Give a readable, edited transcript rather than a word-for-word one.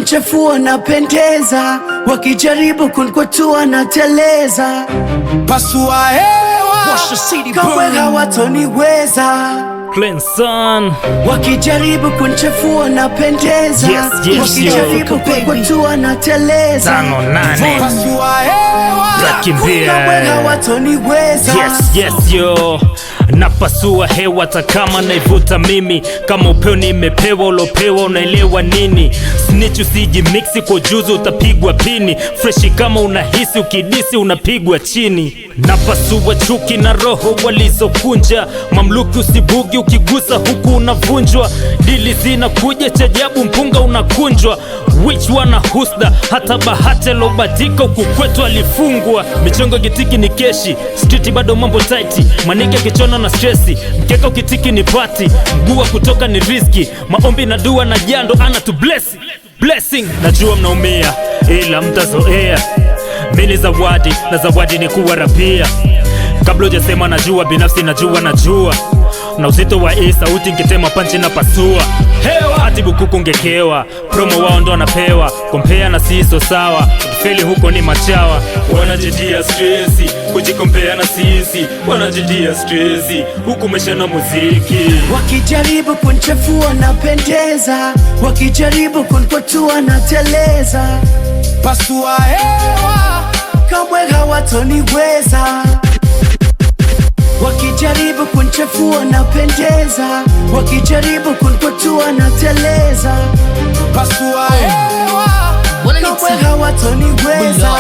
kunichafua napendeza, wakijaribu kunikwatua nateleza. Pasua hewa, kamwe hawatoniweza. Cleanson, wakijaribu kunichafua napendeza, wakijaribu kunikwatua nateleza. 5-8 pasua hewa, kamwe hawatoniweza. Yes yo, napasua hewa hata kama naivuta mimi. Kama upeo nimepewa, ulopewa unaelewa nini? Snitch usijimixi kwa ujuzi utapigwa pini. Freshi kama unahisi, ukidisi unapigwa chini. Napasua chuki na roho walizokunja. Mamluki usibugi, ukigusa huku unavunjwa. Dili zinakuja chajabu, mpunga unakunjwa. Which one husda, hata bahati alobadika huku kwetu alifungwa. Michongo kitiki ni keshi, street bado mambo tight. Manike kichona na stressi, mkeka ukitiki ni party. Mguu kutoka ni riski, maombi na dua na jando ana to blessing. Najua mnaumia ila mtazoea. Mini zawadi na zawadi ni kuwa rapia. Kabla hujasema najua, binafsi najua na uzito wa hii sauti nkitema panchi na pasua hewa. Hati bukuku ngekewa, promo wao ndo anapewa. Kompea na siso sawa, ukifeli huko ni machawa. Wanajidia stressi, kujikompea na sisi. Wanajidia stressi, huku mesha na muziki. Wakijaribu kunichafua napendeza, wakijaribu kunikwatua nateleza. pasua hewa, kamwe hawatoniweza. Wakijaribu kunichafua napendeza, wakijaribu kunikwatua nateleza. pasua hewa, kamwe hawatoniweza.